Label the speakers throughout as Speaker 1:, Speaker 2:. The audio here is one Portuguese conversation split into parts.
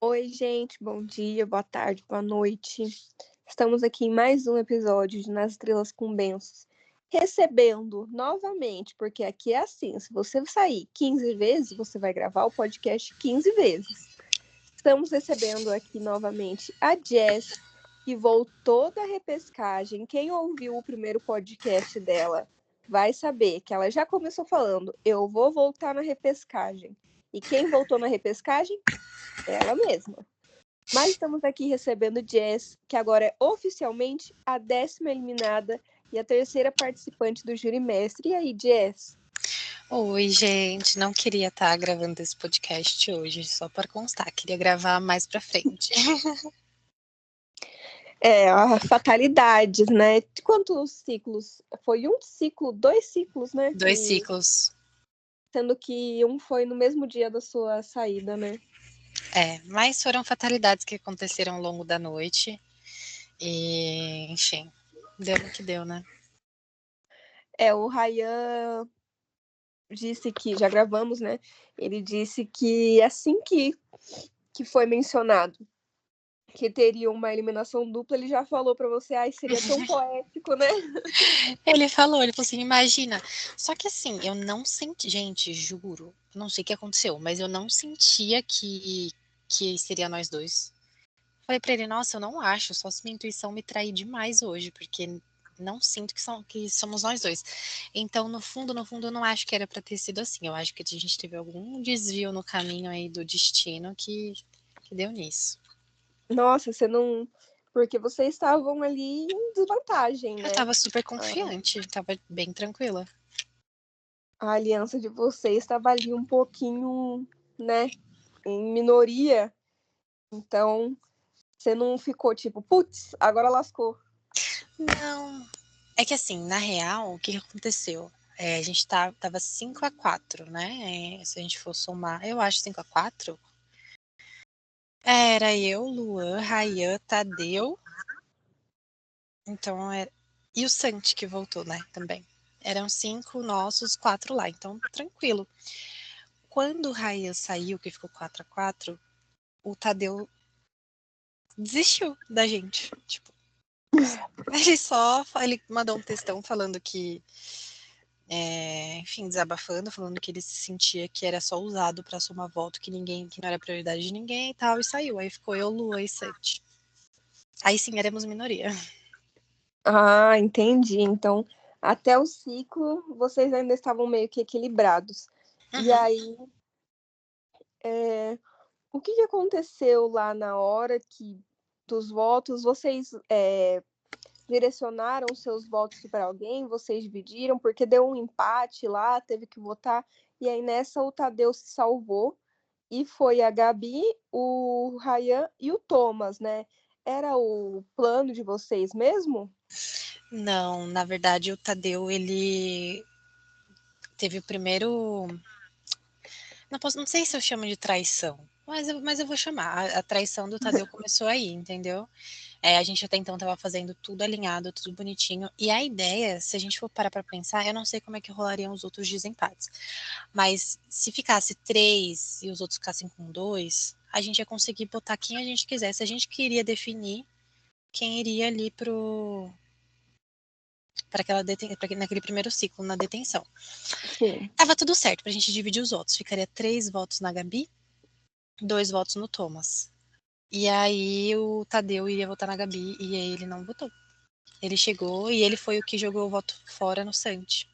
Speaker 1: Oi, gente, bom dia, boa tarde, boa noite. Estamos aqui em mais um episódio de Nas Estrelas com Bênçãos, recebendo novamente, porque aqui é assim, se você sair 15 vezes, você vai gravar o podcast 15 vezes. Estamos recebendo aqui novamente a Jess, que voltou da repescagem. Quem ouviu o primeiro podcast dela vai saber que ela já começou falando, eu vou voltar na repescagem. E quem voltou na repescagem? Ela mesma. Mas estamos aqui recebendo Jess, que agora é oficialmente a 10ª eliminada e a terceira participante do Júri Mestre. E aí, Jess?
Speaker 2: Oi, gente. Não queria estar gravando esse podcast hoje, só para constar. Queria gravar mais pra frente.
Speaker 1: A fatalidades, né? Quantos ciclos? Foi um ciclo, 2 ciclos, né?
Speaker 2: 2 ciclos.
Speaker 1: Sendo que um foi no mesmo dia da sua saída, né?
Speaker 2: Mas foram fatalidades que aconteceram ao longo da noite. E, enfim, deu no que deu, né?
Speaker 1: O Ryan disse que, já gravamos, né? Ele disse que assim que foi mencionado que teria uma eliminação dupla, ele já falou pra você, ai, seria tão poético, né?
Speaker 2: Ele falou assim, imagina. Só que assim, eu não senti, gente, juro, não sei o que aconteceu, mas eu não sentia que seria nós dois. Falei pra ele, nossa, eu não acho, só se minha intuição me trair demais hoje, porque não sinto que somos nós dois. Então, no fundo, eu não acho que era pra ter sido assim. Eu acho que a gente teve algum desvio no caminho aí do destino que deu nisso.
Speaker 1: Nossa, você não. Porque vocês estavam ali em desvantagem,
Speaker 2: Eu
Speaker 1: né?
Speaker 2: tava super
Speaker 1: A,
Speaker 2: confiante, tava bem tranquila.
Speaker 1: a aliança de vocês estava ali um pouquinho, né? Em minoria. Então, você não ficou tipo, putz, agora lascou.
Speaker 2: Não, é que assim, na real, o que aconteceu? A gente tava 5-4, né? Se a gente for somar, eu acho 5-4. Era eu, Luan, Rayan, Tadeu. Então, e o Santi que voltou, né, também. Eram 5 nossos, 4 lá, então tranquilo. Quando o Rayan saiu, que ficou 4-4, o Tadeu desistiu da gente. Tipo, ele mandou um textão falando que, enfim, desabafando, falando que ele se sentia que era só usado pra somar voto, que não era prioridade de ninguém e tal, e saiu. Aí ficou eu, Luan e Santi. Aí sim, éramos minoria.
Speaker 1: Ah, entendi. Então, até o ciclo, vocês ainda estavam meio que equilibrados. E
Speaker 2: Uhum.
Speaker 1: aí, o que aconteceu lá na hora dos votos? Vocês direcionaram seus votos para alguém? Vocês dividiram? Porque deu um empate lá, teve que votar. E aí nessa o Tadeu se salvou e foi a Gabi, o Ryan e o Thomas, né? Era o plano de vocês mesmo?
Speaker 2: Não, na verdade, o Tadeu, ele teve o primeiro. Não sei se eu chamo de traição, mas eu vou chamar. A traição do Tadeu começou aí, entendeu? A gente até então estava fazendo tudo alinhado, tudo bonitinho. E a ideia, se a gente for parar para pensar, eu não sei como é que rolariam os outros desempates. Mas se ficasse 3 e os outros ficassem com 2, a gente ia conseguir botar quem a gente quisesse. A gente queria definir quem iria ali naquele primeiro ciclo na detenção.
Speaker 1: Sim.
Speaker 2: Tava tudo certo pra gente dividir os votos. Ficaria 3 votos na Gabi, 2 votos no Thomas. E aí o Tadeu iria votar na Gabi e aí ele não votou. Ele chegou e ele foi o que jogou o voto fora no Santi.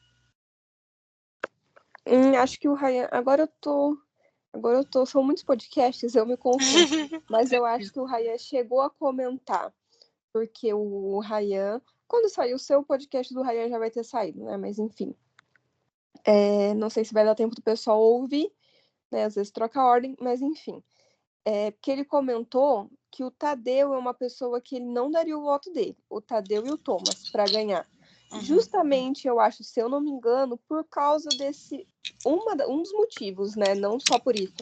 Speaker 1: Acho que o Ryan. São muitos podcasts, eu me confundo. Mas eu acho que o Ryan chegou a comentar, porque o Ryan, quando sair o seu podcast do Ryan já vai ter saído, né? Mas enfim. Não sei se vai dar tempo do pessoal ouvir, né? Às vezes troca a ordem, mas enfim. Porque ele comentou que o Tadeu é uma pessoa que ele não daria o voto dele, o Tadeu e o Thomas, para ganhar.
Speaker 2: Uhum.
Speaker 1: Justamente, eu acho, se eu não me engano, por causa desse. Um dos motivos, né? Não só por isso,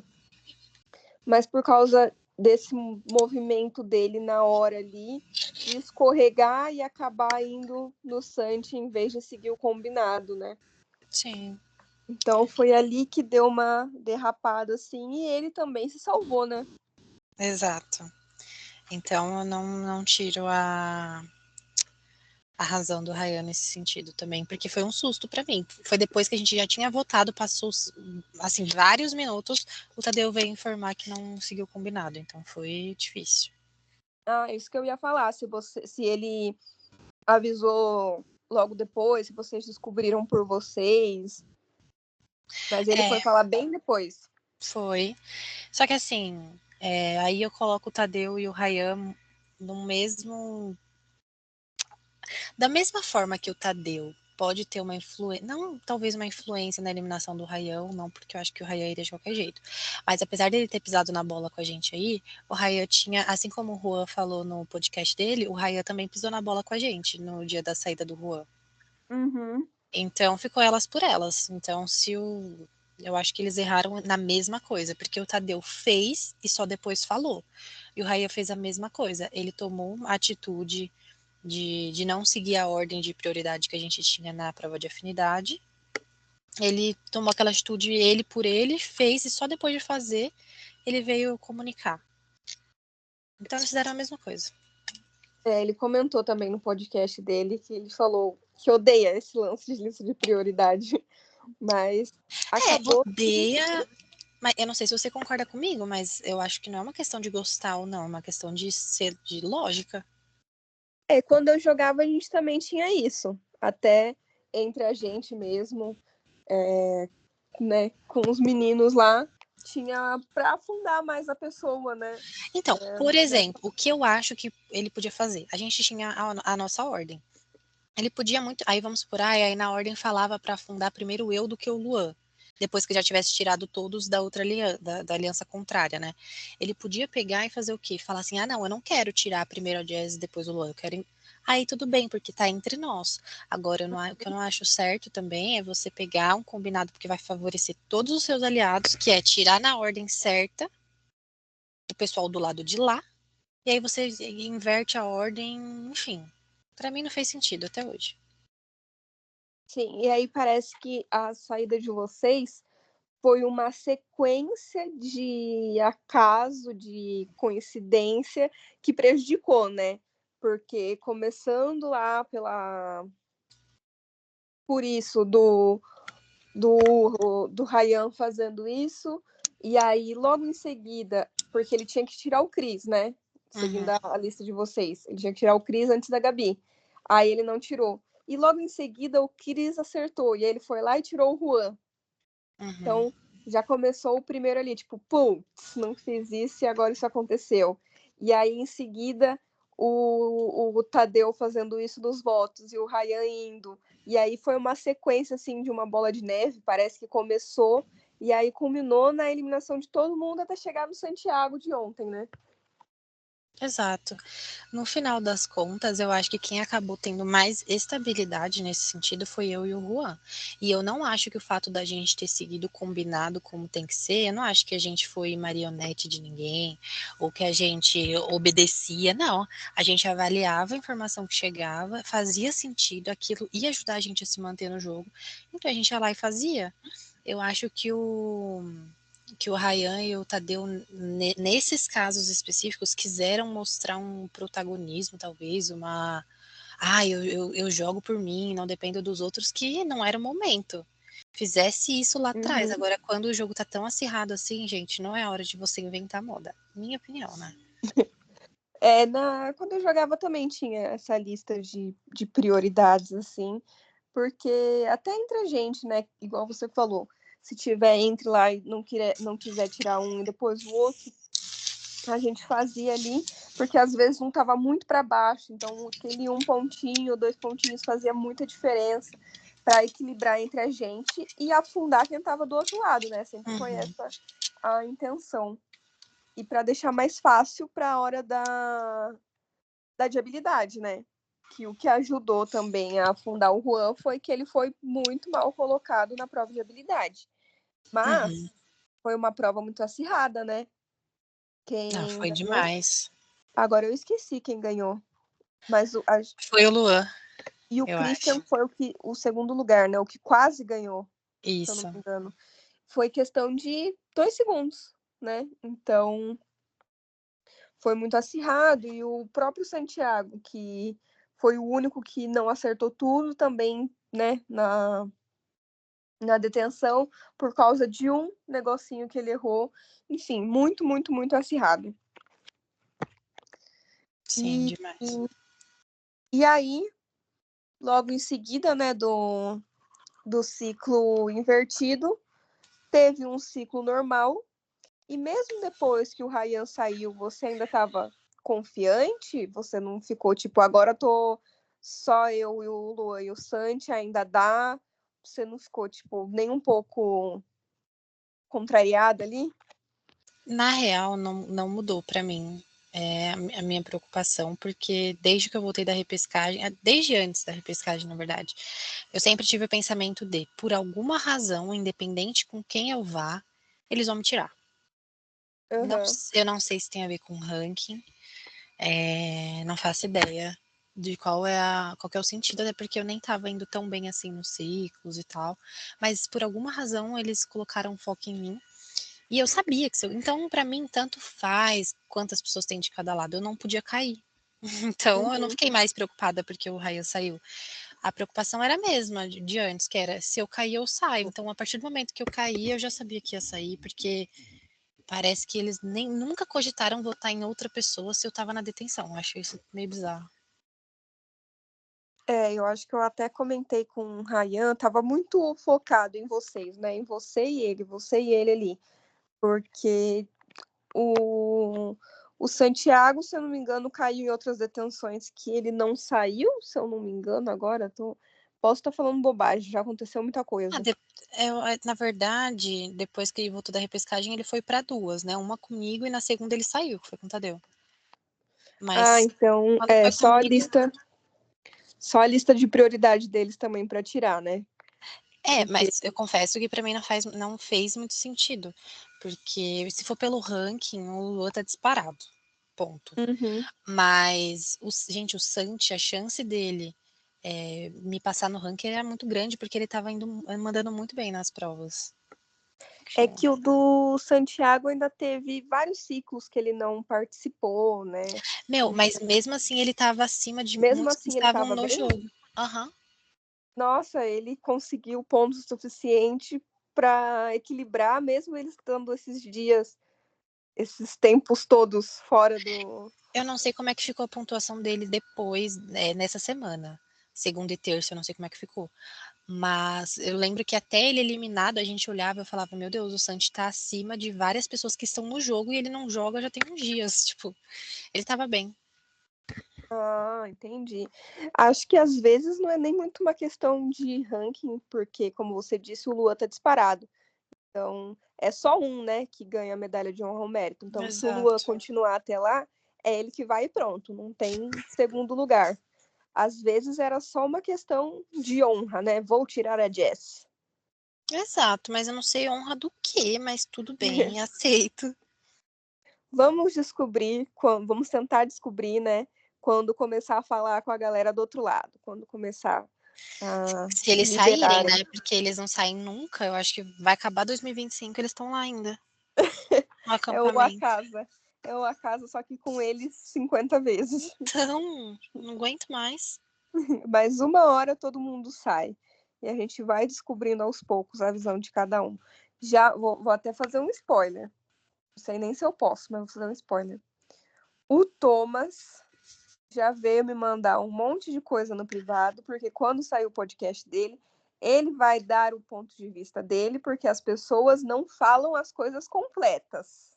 Speaker 1: mas por causa desse movimento dele na hora ali, de escorregar e acabar indo no Santi em vez de seguir o combinado, né?
Speaker 2: Sim.
Speaker 1: Então foi ali que deu uma derrapada assim, e ele também se salvou, né?
Speaker 2: Exato. Então eu não tiro a razão do Ryan nesse sentido também, porque foi um susto pra mim. Foi depois que a gente já tinha votado, passou assim vários minutos, o Tadeu veio informar que não seguiu o combinado, então foi difícil.
Speaker 1: Ah, isso que eu ia falar, se ele avisou logo depois, se vocês descobriram por vocês, mas ele foi falar bem depois.
Speaker 2: Foi. Só que assim, aí eu coloco o Tadeu e o Ryan no mesmo. Da mesma forma que o Tadeu pode ter uma influência, não talvez uma influência na eliminação do Ryan, não porque eu acho que o Ryan iria de qualquer jeito, mas apesar dele ter pisado na bola com a gente aí, o Ryan tinha, assim como o Juan falou no podcast dele, o Ryan também pisou na bola com a gente no dia da saída do Juan.
Speaker 1: Uhum.
Speaker 2: Então ficou elas por elas. Então se o eu acho que eles erraram na mesma coisa, porque o Tadeu fez e só depois falou. E o Raya fez a mesma coisa. Ele tomou uma atitude de não seguir a ordem de prioridade que a gente tinha na prova de afinidade. Ele tomou aquela atitude ele por ele, fez e só depois de fazer ele veio comunicar. Então eles fizeram a mesma coisa.
Speaker 1: Ele comentou também no podcast dele que ele falou que odeia esse lance de lista de prioridade, mas acabou.
Speaker 2: Odeia, mas eu não sei se você concorda comigo, mas eu acho que não é uma questão de gostar ou não, é uma questão de ser de lógica.
Speaker 1: Quando eu jogava, a gente também tinha isso. Até entre a gente mesmo, né, com os meninos lá, tinha para afundar mais a pessoa, né?
Speaker 2: Então, por exemplo, o que eu acho que ele podia fazer? A gente tinha a nossa ordem. Ele podia muito. Aí vamos supor, aí na ordem falava para afundar primeiro eu do que o Luan. Depois que já tivesse tirado todos da outra aliança, da aliança contrária, né? Ele podia pegar e fazer o quê? Falar assim: ah, não, eu não quero tirar primeiro a Jazz e depois o Luan. Eu quero. Aí tudo bem, porque tá entre nós. Agora, o que eu não acho certo também é você pegar um combinado porque vai favorecer todos os seus aliados, que é tirar na ordem certa o pessoal do lado de lá, e aí você inverte a ordem, enfim. Pra mim não fez sentido até hoje.
Speaker 1: Sim, e aí parece que a saída de vocês foi uma sequência de acaso, de coincidência que prejudicou, né? Porque começando lá por isso do Ryan fazendo isso, e aí logo em seguida, porque ele tinha que tirar o Chris, né? Seguindo a lista de vocês, ele tinha que tirar o Chris antes da Gabi. Aí ele não tirou. E logo em seguida o Chris acertou, e aí ele foi lá e tirou o Juan. Então, já começou o primeiro ali, tipo, putz, não fiz isso e agora isso aconteceu. E aí, em seguida, o Tadeu fazendo isso dos votos e o Ryan indo. E aí foi uma sequência, assim, de uma bola de neve, parece que começou e aí culminou na eliminação de todo mundo até chegar no Santiago de ontem, né?
Speaker 2: Exato. No final das contas, eu acho que quem acabou tendo mais estabilidade nesse sentido foi eu e o Juan. E eu não acho que o fato da gente ter seguido combinado como tem que ser, eu não acho que a gente foi marionete de ninguém, ou que a gente obedecia, não. A gente avaliava a informação que chegava, fazia sentido, aquilo ia ajudar a gente a se manter no jogo. Então a gente ia lá e fazia. Eu acho que o Ryan e o Tadeu, nesses casos específicos, quiseram mostrar um protagonismo, talvez, uma. Ah, eu jogo por mim, não dependo dos outros, que não era o momento. Fizesse isso lá atrás. Agora, quando o jogo tá tão acirrado assim, gente, não é hora de você inventar moda. Minha opinião, né?
Speaker 1: Quando eu jogava também tinha essa lista de prioridades, assim, porque até entre a gente, né, igual você falou, se tiver entre lá e não quiser tirar um e depois o outro, a gente fazia ali, porque às vezes um tava muito para baixo, então aquele um pontinho, 2 pontinhos fazia muita diferença para equilibrar entre a gente e afundar quem tava do outro lado, né? Sempre foi essa a intenção. E para deixar mais fácil para a hora da de habilidade, né? Que o que ajudou também a afundar o Juan foi que ele foi muito mal colocado na prova de habilidade. Mas foi uma prova muito acirrada, né?
Speaker 2: Não,
Speaker 1: Quem
Speaker 2: foi
Speaker 1: ganhou.
Speaker 2: demais.
Speaker 1: Agora eu esqueci quem ganhou. Mas
Speaker 2: Foi o Luan,
Speaker 1: e o
Speaker 2: eu
Speaker 1: Christian
Speaker 2: acho.
Speaker 1: foi o segundo lugar, né? O que quase ganhou, se eu não
Speaker 2: Isso.
Speaker 1: me engano. Foi questão de 2 segundos, né? Então foi muito acirrado, e o próprio Santiago, que foi o único que não acertou tudo, também, né, na detenção, por causa de um negocinho que ele errou. Enfim, muito, muito, muito acirrado.
Speaker 2: Sim, demais.
Speaker 1: E aí, logo em seguida, né, do ciclo invertido, teve um ciclo normal, e mesmo depois que o Ryan saiu, você ainda estava confiante? Você não ficou tipo, agora tô só eu e o Luan e o Santi, ainda dá? Você não ficou, tipo, nem um pouco contrariada ali?
Speaker 2: Na real, não mudou para mim a minha preocupação, porque desde que eu voltei da repescagem, desde antes da repescagem, na verdade, eu sempre tive o pensamento de, por alguma razão, independente com quem eu vá, eles vão me tirar.
Speaker 1: Uhum.
Speaker 2: Eu não sei se tem a ver com ranking, não faço ideia de qual que é o sentido, até porque eu nem estava indo tão bem assim nos ciclos e tal, mas por alguma razão eles colocaram foco em mim. E eu sabia que se eu... Então, para mim, tanto faz quantas pessoas tem de cada lado. Eu não podia cair. Então, eu não
Speaker 1: Uhum.
Speaker 2: fiquei mais preocupada porque o Ryan saiu. A preocupação era a mesma de antes, que era se eu cair, eu saio. Então, a partir do momento que eu caí, eu já sabia que ia sair, porque parece que eles nem nunca cogitaram votar em outra pessoa se eu tava na detenção. Eu acho isso meio bizarro.
Speaker 1: Eu acho que eu até comentei com o Ryan, tava muito focado em vocês, né? Em você e ele ali. Porque o Santiago, se eu não me engano, caiu em outras detenções que ele não saiu, se eu não me engano, agora. Posso estar falando bobagem, já aconteceu muita
Speaker 2: Ah,
Speaker 1: coisa.
Speaker 2: na verdade, depois que ele voltou da repescagem, ele foi para duas, né? Uma comigo e na segunda ele saiu, que foi com o Tadeu.
Speaker 1: Ah,
Speaker 2: Mas
Speaker 1: então
Speaker 2: quando foi comigo,
Speaker 1: só a lista de prioridade deles também para tirar, né? Porque
Speaker 2: mas eu confesso que para mim não fez muito sentido, porque se for pelo ranking, o Lua tá disparado, ponto.
Speaker 1: uhum.
Speaker 2: Mas, gente, o Santi, a chance dele me passar no ranking era muito grande, porque ele tava mandando muito bem nas provas.
Speaker 1: É
Speaker 2: Enfim.
Speaker 1: que o do Santiago ainda teve vários ciclos que ele não participou, né?
Speaker 2: Meu, mas
Speaker 1: Então,
Speaker 2: mesmo assim ele tava acima de
Speaker 1: mesmo
Speaker 2: muitos que
Speaker 1: assim, ele
Speaker 2: estavam
Speaker 1: estava
Speaker 2: no
Speaker 1: bem.
Speaker 2: jogo. Aham.
Speaker 1: Nossa, ele conseguiu pontos suficiente para equilibrar, mesmo ele estando esses dias, esses tempos todos fora do.
Speaker 2: Eu não sei como é que ficou a pontuação dele depois, nessa semana. Segunda e terça, eu não sei como é que ficou. Mas eu lembro que até ele eliminado, a gente olhava e eu falava, meu Deus, o Santi tá acima de várias pessoas que estão no jogo e ele não joga já tem uns dias. Tipo, ele tava bem.
Speaker 1: Ah, entendi. Acho que às vezes não é nem muito uma questão de ranking, porque, como você disse, o Luan tá disparado. Então, é só um, né, que ganha a medalha de honra ao mérito. Então, se o Luan
Speaker 2: Exato.
Speaker 1: continuar até lá, é ele que vai e pronto, não tem segundo lugar. Às vezes era só uma questão de honra, né? Vou tirar a Jess.
Speaker 2: Exato, mas eu não sei honra do que, mas tudo bem, aceito.
Speaker 1: Vamos descobrir, vamos tentar descobrir, né? Quando começar a falar com a galera do outro lado, quando começar a
Speaker 2: Se eles saírem,
Speaker 1: liberarem.
Speaker 2: né? Porque eles não saem nunca, eu acho que vai acabar 2025, eles estão lá ainda, no
Speaker 1: É o
Speaker 2: acampamento.
Speaker 1: Acasa. É o Acasa, só que com eles 50 vezes.
Speaker 2: Então, não aguento mais.
Speaker 1: Mas uma hora todo mundo sai. E a gente vai descobrindo aos poucos a visão de cada um. Já vou até fazer um spoiler. Não sei nem se eu posso, mas vou fazer um spoiler. O Thomas já veio me mandar um monte de coisa no privado, porque quando sair o podcast dele, ele vai dar o ponto de vista dele, porque as pessoas não falam as coisas completas.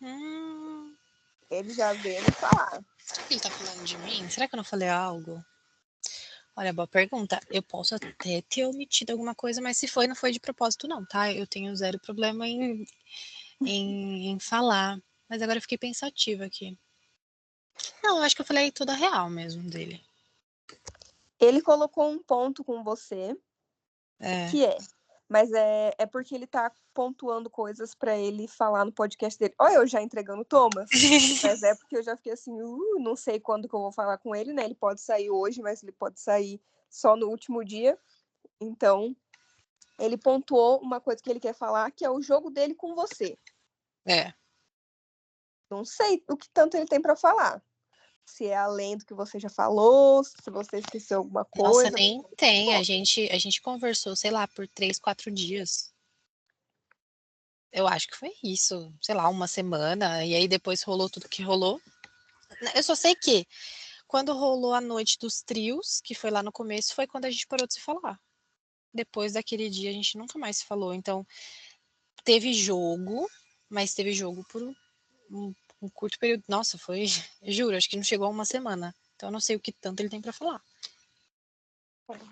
Speaker 2: Hum,
Speaker 1: Ele já veio me falar.
Speaker 2: será que ele tá falando de mim? Será que eu não falei algo? Olha, boa pergunta. Eu posso até ter omitido alguma coisa, mas se foi, não foi de propósito, não, tá? Eu tenho zero problema em falar. Mas agora eu fiquei pensativa aqui. Não, eu acho que eu falei toda a real mesmo dele.
Speaker 1: Ele colocou um ponto com você,
Speaker 2: É.
Speaker 1: que mas é porque ele tá pontuando coisas para ele falar no podcast dele. Olha, eu já entregando Thomas, mas é porque eu já fiquei assim, não sei quando que eu vou falar com ele, né? Ele pode sair hoje, mas ele pode sair só no último dia. Então, ele pontuou uma coisa que ele quer falar, que é o jogo dele com você.
Speaker 2: É.
Speaker 1: Não sei o que tanto ele tem para falar. Se é além do que você já falou, se você esqueceu alguma
Speaker 2: Nossa,
Speaker 1: coisa.
Speaker 2: nem tem. A gente conversou, sei lá, por 3, 4 dias. Eu acho que foi isso, sei lá, uma semana. E aí depois rolou tudo que rolou. Eu só sei que quando rolou a noite dos trios, que foi lá no começo, foi quando a gente parou de se falar. Depois daquele dia a gente nunca mais se falou. Então, teve jogo, mas teve jogo por um curto período. Nossa, foi, juro, acho que não chegou a uma semana. Então eu não sei o que tanto ele tem para falar.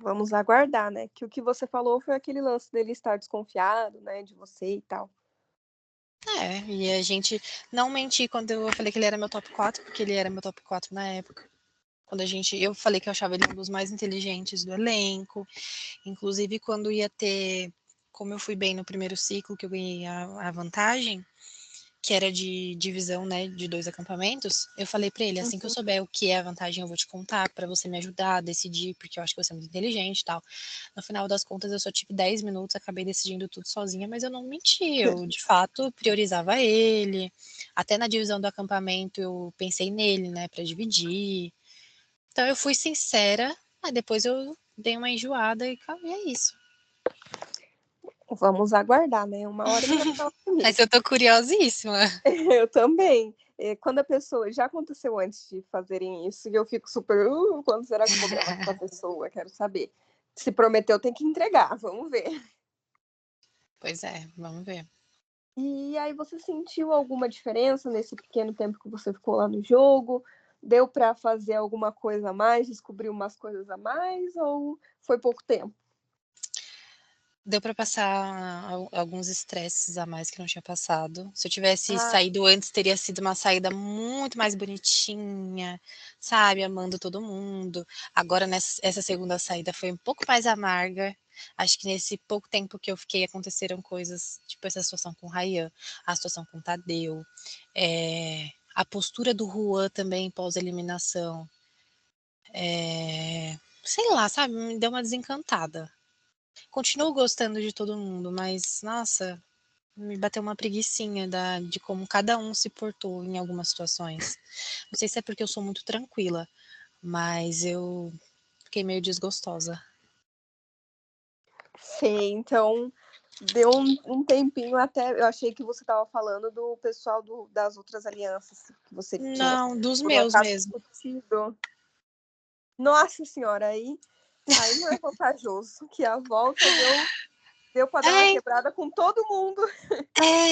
Speaker 1: Vamos aguardar, né? Que o que você falou foi aquele lance dele estar desconfiado, né, de você e tal.
Speaker 2: É, e a gente não menti quando eu falei que ele era meu top 4, porque ele era meu top 4 na época. Quando eu falei que eu achava ele um dos mais inteligentes do elenco. Inclusive, quando ia ter, como eu fui bem no primeiro ciclo, que eu ganhei a vantagem, que era de divisão, né, de 2 acampamentos, eu falei para ele, assim que eu souber o que é a vantagem, eu vou te contar para você me ajudar a decidir, porque eu acho que você é muito inteligente e tal. No final das contas, eu só tive 10 minutos, acabei decidindo tudo sozinha, mas eu não menti, eu de fato priorizava ele. Até na divisão do acampamento eu pensei nele, né, para dividir. Então eu fui sincera, mas depois eu dei uma enjoada e é isso.
Speaker 1: Vamos aguardar, né? Uma hora ele vai falar
Speaker 2: Mas
Speaker 1: comigo.
Speaker 2: eu tô curiosíssima.
Speaker 1: Eu também. Quando a pessoa. Já aconteceu antes de fazerem isso, e eu fico super. Quando será que eu vou gravar com a pessoa? Quero saber. Se prometeu, tem que entregar. Vamos ver.
Speaker 2: Pois é, vamos ver.
Speaker 1: E aí, você sentiu alguma diferença nesse pequeno tempo que você ficou lá no jogo? Deu para fazer alguma coisa a mais, descobrir umas coisas a mais, ou foi pouco tempo?
Speaker 2: Deu para passar alguns estresses a mais que não tinha passado. Se eu tivesse
Speaker 1: Ah,
Speaker 2: saído antes, teria sido uma saída muito mais bonitinha, sabe? Amando todo mundo. Agora, essa segunda saída foi um pouco mais amarga. Acho que nesse pouco tempo que eu fiquei, aconteceram coisas, tipo essa situação com o Ryan, a situação com o Tadeu, a postura do Juan também pós-eliminação. Sei lá, sabe? Me deu uma desencantada. Continuo gostando de todo mundo, mas, nossa, me bateu uma preguicinha de como cada um se portou em algumas situações. Não sei se é porque eu sou muito tranquila, mas eu fiquei meio desgostosa.
Speaker 1: sei. Então, deu um tempinho até. Eu achei que você estava falando do pessoal das outras alianças que você tinha
Speaker 2: Não, dos meus
Speaker 1: colocado
Speaker 2: mesmo.
Speaker 1: discutido. Nossa Senhora, aí não é vantajoso, que a volta deu para dar uma
Speaker 2: É,
Speaker 1: quebrada com todo mundo.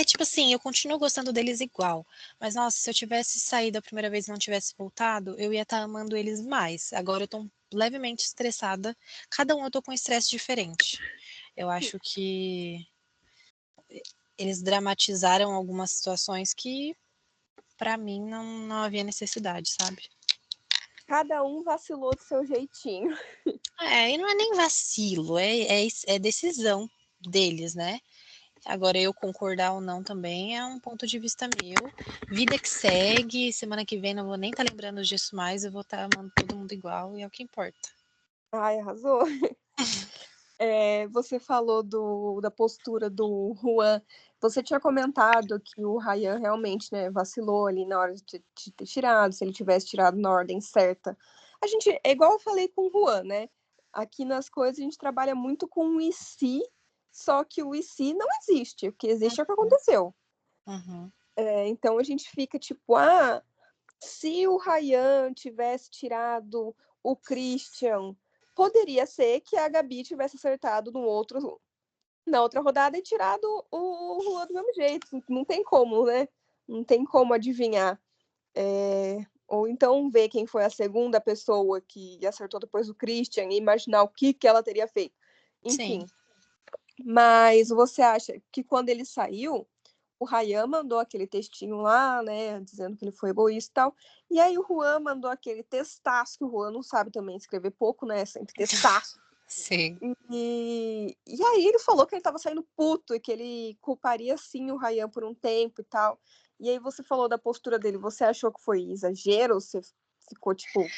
Speaker 2: tipo assim, eu continuo gostando deles igual. Mas, nossa, se eu tivesse saído a primeira vez e não tivesse voltado, eu ia estar amando eles mais. Agora eu tô levemente estressada. Cada um eu tô com um estresse diferente. Eu acho que eles dramatizaram algumas situações que, pra mim, não havia necessidade, sabe?
Speaker 1: Cada um vacilou do seu jeitinho.
Speaker 2: E não é nem vacilo, é decisão deles, né? Agora, eu concordar ou não também é um ponto de vista meu. Vida que segue, semana que vem não vou nem estar lembrando disso mais, eu vou estar amando todo mundo igual e é o que importa.
Speaker 1: Ai, arrasou. Você falou da postura do Juan. Você tinha comentado que o Ryan realmente, né, vacilou ali na hora de ter tirado, se ele tivesse tirado na ordem certa. A gente, é igual eu falei com o Juan, né? Aqui nas coisas a gente trabalha muito com o e se, só que o e se não existe. O que existe é o que aconteceu.
Speaker 2: Uhum.
Speaker 1: Então a gente fica tipo, se o Ryan tivesse tirado o Christian, poderia ser que a Gabi tivesse acertado na outra rodada e tirado o Juan do mesmo jeito. Não tem como, né? Não tem como adivinhar. Ou então ver quem foi a segunda pessoa que acertou depois do Christian e imaginar o que ela teria feito.
Speaker 2: Sim,
Speaker 1: Enfim. Mas você acha que quando ele saiu, o Ryan mandou aquele textinho lá, né, dizendo que ele foi egoísta e tal. E aí o Juan mandou aquele textaço, que o Juan não sabe também escrever pouco, né, sempre textaço.
Speaker 2: sim.
Speaker 1: E aí ele falou que ele estava saindo puto e que ele culparia sim o Ryan por um tempo e tal. E aí você falou da postura dele, você achou que foi exagero? Você ficou tipo.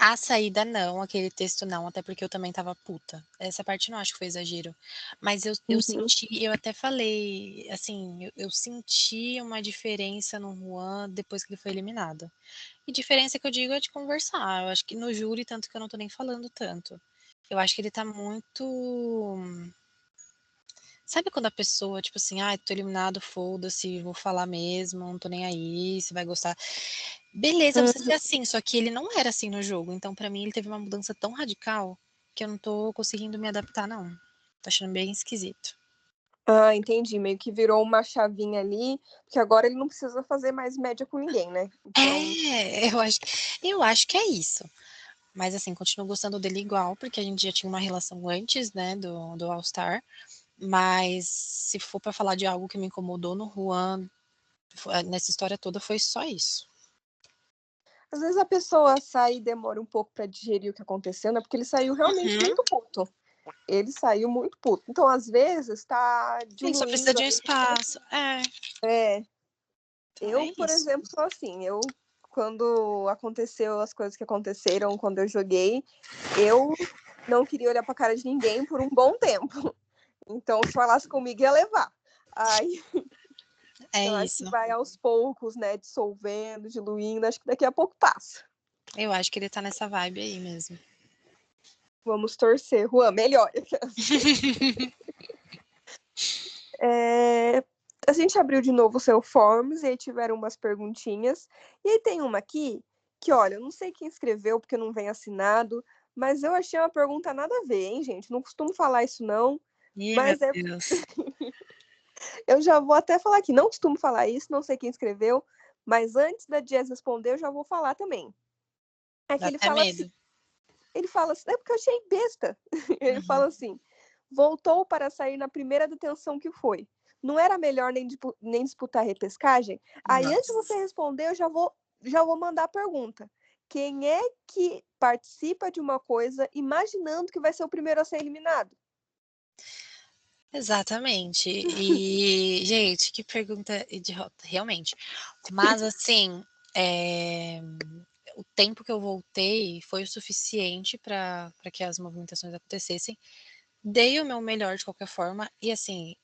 Speaker 2: A saída não, aquele texto não, até porque eu também estava puta. Essa parte não acho que foi exagero. Mas eu
Speaker 1: Uhum.
Speaker 2: senti, eu até falei, assim, eu senti uma diferença no Juan depois que ele foi eliminado. E diferença que eu digo é de conversar. Eu acho que no júri, tanto que eu não tô nem falando tanto. Eu acho que ele tá muito. Sabe quando a pessoa, tipo assim, ah, tô eliminado, foda-se, vou falar mesmo, não tô nem aí, você vai gostar. Beleza, você ser
Speaker 1: Uhum.
Speaker 2: assim, só que ele não era assim no jogo. Então, pra mim, ele teve uma mudança tão radical que eu não tô conseguindo me adaptar, não. Tô achando bem esquisito.
Speaker 1: Ah, entendi. Meio que virou uma chavinha ali, porque agora ele não precisa fazer mais média com ninguém, né? Então,
Speaker 2: É, eu acho que é isso. Mas assim, continuo gostando dele igual, porque a gente já tinha uma relação antes, né, do All Star. Mas se for pra falar de algo que me incomodou no Juan, nessa história toda, foi só isso.
Speaker 1: às vezes a pessoa sai e demora um pouco pra digerir o que aconteceu, né? Porque ele saiu realmente
Speaker 2: Uhum.
Speaker 1: muito puto. Ele saiu muito puto. Então, às vezes, tá
Speaker 2: Ele só precisa
Speaker 1: diluindo
Speaker 2: de um
Speaker 1: ali.
Speaker 2: espaço. É,
Speaker 1: É,
Speaker 2: então
Speaker 1: eu,
Speaker 2: é
Speaker 1: por
Speaker 2: isso.
Speaker 1: exemplo, sou assim, quando aconteceu as coisas que aconteceram, quando eu joguei, eu não queria olhar pra cara de ninguém por um bom tempo. Então, se falasse comigo, ia levar. Aí,
Speaker 2: É
Speaker 1: eu acho que
Speaker 2: isso.
Speaker 1: vai aos poucos, né, dissolvendo, diluindo, acho que daqui a pouco passa.
Speaker 2: Eu acho que ele tá nessa vibe aí mesmo.
Speaker 1: Vamos torcer, Juan, melhor. É, a gente abriu de novo o seu Forms e aí tiveram umas perguntinhas. E aí tem uma aqui que, olha, eu não sei quem escreveu porque não vem assinado, mas eu achei uma pergunta nada a ver, hein, gente? Não costumo falar isso, não.
Speaker 2: Ih, meu
Speaker 1: Mas é,
Speaker 2: Deus.
Speaker 1: eu já vou até falar aqui. Não costumo falar isso, não sei quem escreveu, mas antes da Jess responder, eu já vou falar também. É que
Speaker 2: Dá até medo.
Speaker 1: ele fala assim, é porque eu achei besta. Ele
Speaker 2: Uhum.
Speaker 1: fala assim: voltou para sair na primeira detenção que foi. Não era melhor nem disputar a repescagem? Aí, antes de você
Speaker 2: Nossa.
Speaker 1: responder, já vou mandar a pergunta. Quem é que participa de uma coisa imaginando que vai ser o primeiro a ser eliminado?
Speaker 2: Exatamente. E, gente, que pergunta idiota, realmente. Mas, assim, o tempo que eu voltei foi o suficiente para que as movimentações acontecessem. Dei o meu melhor de qualquer forma. E, assim,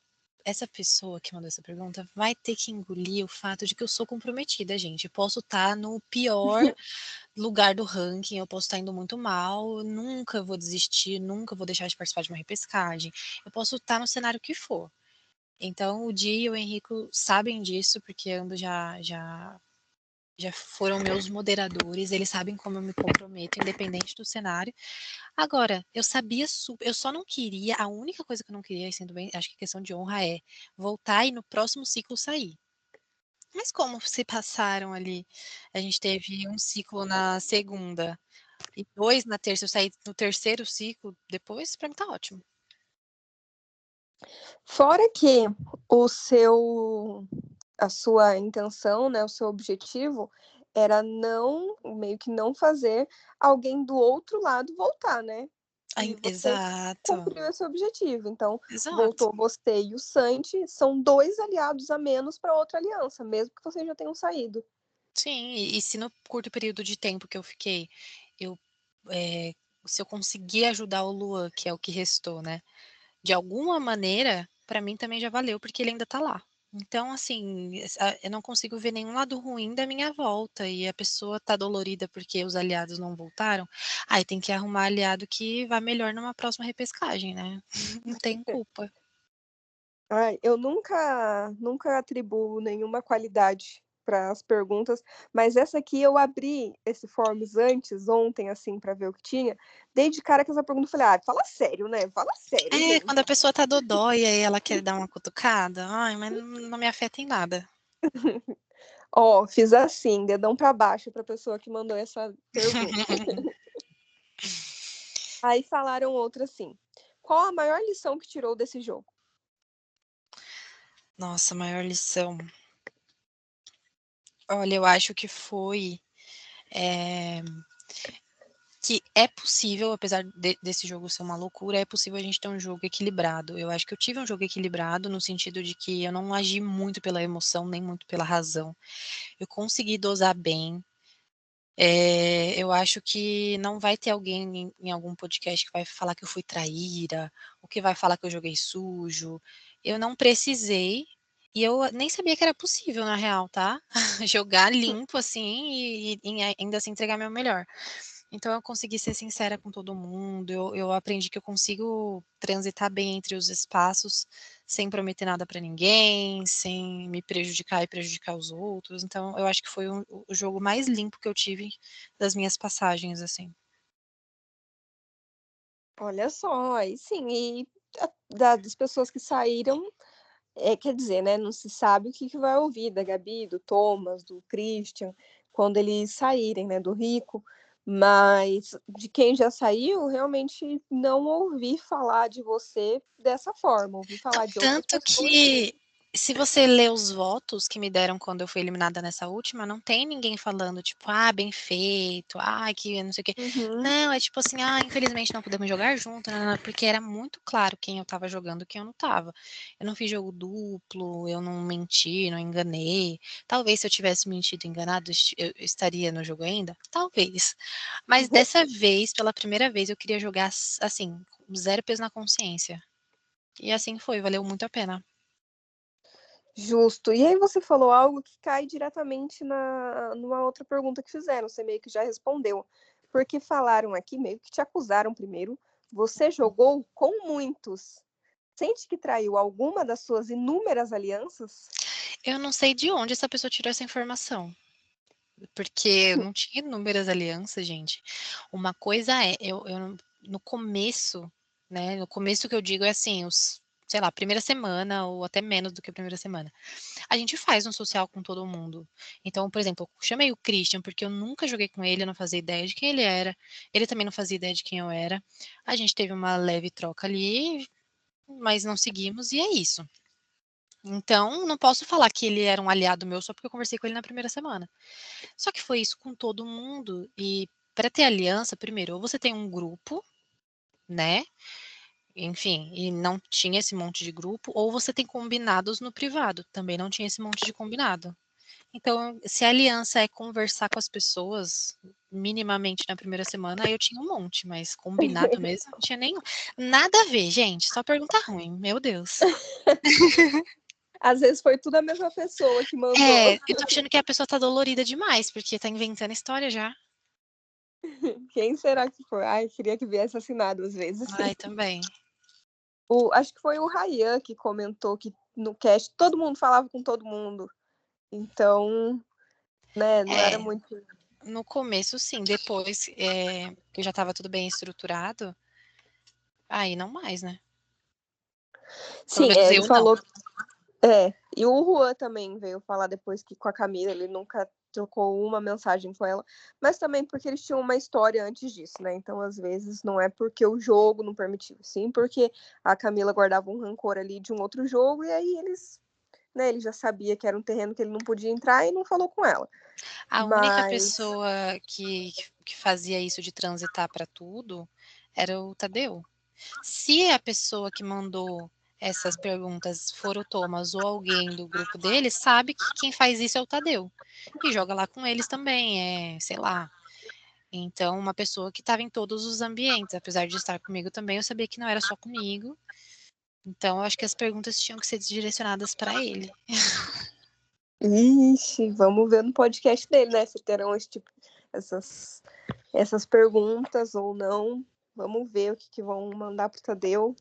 Speaker 2: essa pessoa que mandou essa pergunta vai ter que engolir o fato de que eu sou comprometida, gente. Eu posso estar no pior lugar do ranking, eu posso estar indo muito mal, eu nunca vou desistir, nunca vou deixar de participar de uma repescagem. Eu posso estar no cenário que for. Então, o Di e o Henrico sabem disso, porque ambos já foram meus moderadores, eles sabem como eu me comprometo, independente do cenário. Agora, eu sabia super, eu só não queria, a única coisa que eu não queria, e sendo bem, acho que questão de honra é voltar e no próximo ciclo sair. Mas como se passaram ali, a gente teve um ciclo na segunda e 2 na terça, eu saí no terceiro ciclo depois, pra mim tá ótimo.
Speaker 1: Fora que o seu, a sua intenção, né, o seu objetivo era não, meio que não fazer alguém do outro lado voltar, né? E
Speaker 2: Ai,
Speaker 1: você
Speaker 2: exato,
Speaker 1: cumpriu esse objetivo. Então,
Speaker 2: exato.
Speaker 1: voltou você e o Santi, são dois aliados a menos para outra aliança, mesmo que vocês já tenham saído.
Speaker 2: Sim, e se no curto período de tempo que eu fiquei, eu, se eu conseguir ajudar o Luan, que é o que restou, né, de alguma maneira, pra mim também já valeu, porque ele ainda tá lá. Então, assim, eu não consigo ver nenhum lado ruim da minha volta e a pessoa tá dolorida porque os aliados não voltaram, aí tem que arrumar aliado que vá melhor numa próxima repescagem, né. Não tem culpa.
Speaker 1: Ai, eu nunca atribuo nenhuma qualidade para as perguntas, mas essa aqui eu abri esse Forms antes, ontem, assim, para ver o que tinha. Dei de cara com essa pergunta e falei: "Ah, fala sério, né? Fala sério,
Speaker 2: É,
Speaker 1: gente".
Speaker 2: quando a pessoa tá dodói, aí ela quer dar uma cutucada, ai, mas não me afeta em nada.
Speaker 1: Ó, fiz assim, dedão para baixo para a pessoa que mandou essa pergunta. Aí falaram outra assim: "Qual a maior lição que tirou desse jogo?".
Speaker 2: Nossa, maior lição. Olha, eu acho que foi, eh, que é possível, apesar desse jogo ser uma loucura, é possível a gente ter um jogo equilibrado. Eu acho que eu tive um jogo equilibrado no sentido de que eu não agi muito pela emoção, nem muito pela razão. Eu consegui dosar bem, Eu acho que não vai ter alguém em algum podcast que vai falar que eu fui traíra, ou que vai falar que eu joguei sujo. Eu não precisei, e eu nem sabia que era possível, na real, tá? Jogar limpo assim e ainda assim entregar meu melhor. Então eu consegui ser sincera com todo mundo, eu aprendi que eu consigo transitar bem entre os espaços, sem prometer nada para ninguém, sem me prejudicar e prejudicar os outros. Então eu acho que foi o jogo mais limpo que eu tive das minhas passagens, assim.
Speaker 1: Olha só, aí sim, e das pessoas que saíram, quer dizer, né, não se sabe o que que vai ouvir da Gabi, do Thomas, do Christian, quando eles saírem, né, do Rico, mas de quem já saiu, realmente não ouvi falar de você dessa forma, ouvi falar de outras
Speaker 2: Tanto
Speaker 1: pessoas sim.
Speaker 2: que, se você ler os votos que me deram quando eu fui eliminada nessa última, não tem ninguém falando, tipo, ah, bem feito, ah, que não sei o quê.
Speaker 1: Uhum.
Speaker 2: Não, é tipo assim, ah, infelizmente não podemos jogar junto, né, porque era muito claro quem eu tava jogando e quem eu não tava. Eu não fiz jogo duplo, eu não menti, não enganei. Talvez se eu tivesse mentido e enganado, eu estaria no jogo ainda? Talvez. Mas dessa vez, pela primeira vez, eu queria jogar assim, com zero peso na consciência. E assim foi, valeu muito a pena.
Speaker 1: Justo. E aí você falou algo que cai diretamente numa outra pergunta que fizeram, você meio que já respondeu. Porque falaram aqui, meio que te acusaram primeiro, você jogou com muitos. Sente que traiu alguma das suas inúmeras alianças?
Speaker 2: Eu não sei de onde essa pessoa tirou essa informação, porque eu não tinha inúmeras alianças, gente. Uma coisa é, no começo, né, no começo que eu digo é assim, sei lá, primeira semana ou até menos do que a primeira semana. A gente faz um social com todo mundo. Então, por exemplo, eu chamei o Christian porque eu nunca joguei com ele, eu não fazia ideia de quem ele era. Ele também não fazia ideia de quem eu era. A gente teve uma leve troca ali, mas não seguimos e é isso. Então, não posso falar que ele era um aliado meu só porque eu conversei com ele na primeira semana. Só que foi isso com todo mundo. E para ter aliança, primeiro, ou você tem um grupo, né? Enfim, e não tinha esse monte de grupo, ou você tem combinados no privado, também não tinha esse monte de combinado. Então, se a aliança é conversar com as pessoas minimamente na primeira semana, aí eu tinha um monte, mas combinado mesmo, não tinha nenhum. Nada a ver, gente, só pergunta ruim, meu Deus.
Speaker 1: Às vezes foi tudo a mesma pessoa que mandou.
Speaker 2: É, eu tô achando que a pessoa tá dolorida demais, porque tá inventando história já.
Speaker 1: Quem será que foi? Ai, queria que viesse assinado às vezes.
Speaker 2: Ai, também.
Speaker 1: Acho que foi o Ryan que comentou que no cast todo mundo falava com todo mundo. Então, né, não era
Speaker 2: É,
Speaker 1: muito.
Speaker 2: no começo sim, depois que já tava tudo bem estruturado, aí não mais, né? Pelo
Speaker 1: Sim,
Speaker 2: menos
Speaker 1: ele
Speaker 2: eu não.
Speaker 1: falou. E o Juan também veio falar depois que com a Camila ele nunca trocou uma mensagem com ela, mas também porque eles tinham uma história antes disso, né? Então, às vezes, não é porque o jogo não permitiu, sim, porque a Camila guardava um rancor ali de um outro jogo, e aí eles, né, ele já sabia que era um terreno que ele não podia entrar e não falou com ela.
Speaker 2: A única
Speaker 1: Mas,
Speaker 2: pessoa que fazia isso de transitar para tudo era o Tadeu. Se a pessoa que mandou essas perguntas for o Thomas ou alguém do grupo dele, sabe que quem faz isso é o Tadeu. E joga lá com eles também, sei lá. Então, uma pessoa que estava em todos os ambientes, apesar de estar comigo também, eu sabia que não era só comigo. Então, eu acho que as perguntas tinham que ser direcionadas para ele.
Speaker 1: ixi, vamos ver no podcast dele, né? Se terão essas, essas perguntas ou não. Vamos ver o que vão mandar pro Tadeu.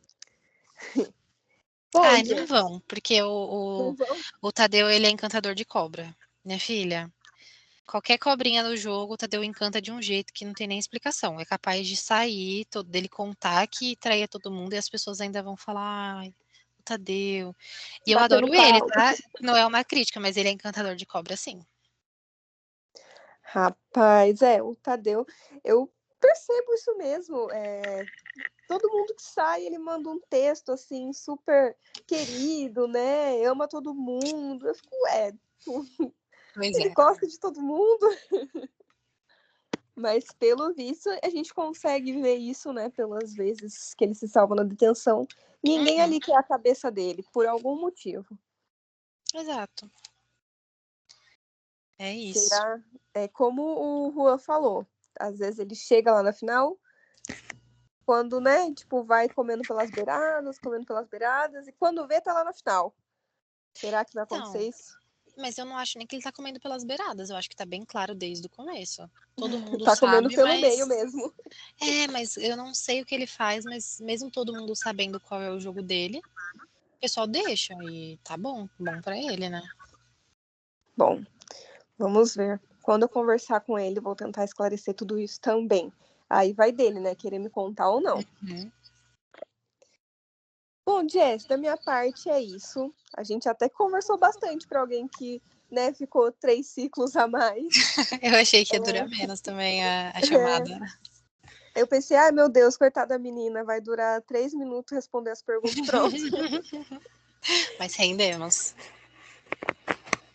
Speaker 1: Bom,
Speaker 2: Ai, não
Speaker 1: gente,
Speaker 2: vão, porque
Speaker 1: não vão.
Speaker 2: o Tadeu, ele é encantador de cobra. Minha filha, qualquer cobrinha do jogo, o Tadeu encanta de um jeito que não tem nem explicação. É capaz de sair, dele contar que traía todo mundo e as pessoas ainda vão falar, ai, o Tadeu. E eu
Speaker 1: Batendo
Speaker 2: adoro ele,
Speaker 1: palma.
Speaker 2: tá? Não é uma crítica, mas ele é encantador de cobra, sim.
Speaker 1: Rapaz, o Tadeu, eu percebo isso mesmo. Todo mundo que sai, ele manda um texto assim, super querido, né? Ama todo mundo. Eu fico,
Speaker 2: Pois
Speaker 1: ele
Speaker 2: é.
Speaker 1: gosta de todo mundo, mas pelo visto a gente consegue ver isso, né? Pelas vezes que ele se salva na detenção. Ninguém
Speaker 2: Uhum,
Speaker 1: ali quer a cabeça dele, por algum motivo.
Speaker 2: exato. É isso.
Speaker 1: Será? É como o Juan falou. Às vezes ele chega lá na final, quando, né, tipo, vai comendo pelas beiradas, e quando vê, tá lá na final. Será que vai acontecer
Speaker 2: Então,
Speaker 1: isso?
Speaker 2: mas eu não acho nem que ele tá comendo pelas beiradas, eu acho que tá bem claro desde o começo. Todo mundo
Speaker 1: Tá comendo
Speaker 2: sabe,
Speaker 1: pelo meio mesmo.
Speaker 2: mas eu não sei o que ele faz, mas mesmo todo mundo sabendo qual é o jogo dele, o pessoal deixa e tá bom pra ele, né?
Speaker 1: Bom, vamos ver. Quando eu conversar com ele, vou tentar esclarecer tudo isso também. Aí vai dele, né, querer me contar ou não.
Speaker 2: Uhum.
Speaker 1: Bom, Jess, da minha parte é isso. A gente até conversou bastante para alguém que, né, ficou 3 ciclos a mais.
Speaker 2: Eu achei que ia durar menos também a chamada.
Speaker 1: Eu pensei, ai meu Deus, coitada da menina, vai durar 3 minutos responder as perguntas, pronto.
Speaker 2: Mas rendemos.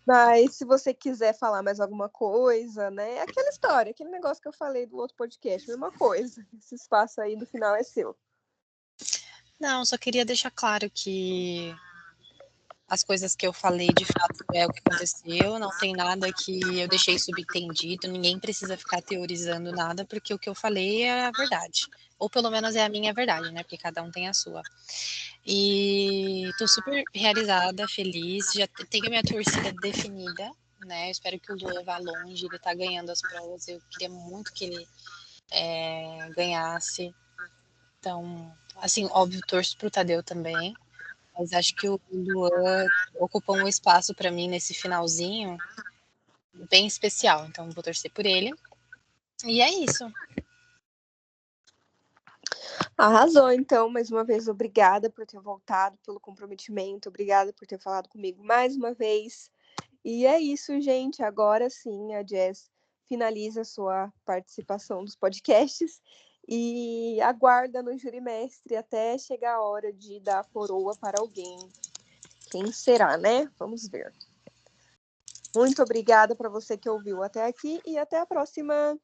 Speaker 1: Mas se você quiser falar mais alguma coisa, né, aquela história, aquele negócio que eu falei do outro podcast, mesma coisa. Esse espaço aí do final é seu.
Speaker 2: Não, só queria deixar claro que as coisas que eu falei de fato é o que aconteceu, não tem nada que eu deixei subentendido, ninguém precisa ficar teorizando nada, porque o que eu falei é a verdade. Ou pelo menos é a minha verdade, né? Porque cada um tem a sua. E tô super realizada, feliz, já tenho a minha torcida definida, né? Eu espero que o Lua vá longe, ele tá ganhando as provas, eu queria muito que ele ganhasse. Então, assim, óbvio, torço pro Tadeu também. Mas acho que o Luan ocupou um espaço para mim nesse finalzinho bem especial. Então vou torcer por ele. E é isso.
Speaker 1: Arrasou, então, mais uma vez, obrigada por ter voltado, pelo comprometimento, obrigada por ter falado comigo mais uma vez. E é isso, gente. Agora sim, a Jess finaliza a sua participação dos podcasts e aguarda no Júri Mestre até chegar a hora de dar a coroa para alguém. Quem será, né? Vamos ver. Muito obrigada para você que ouviu até aqui e até a próxima.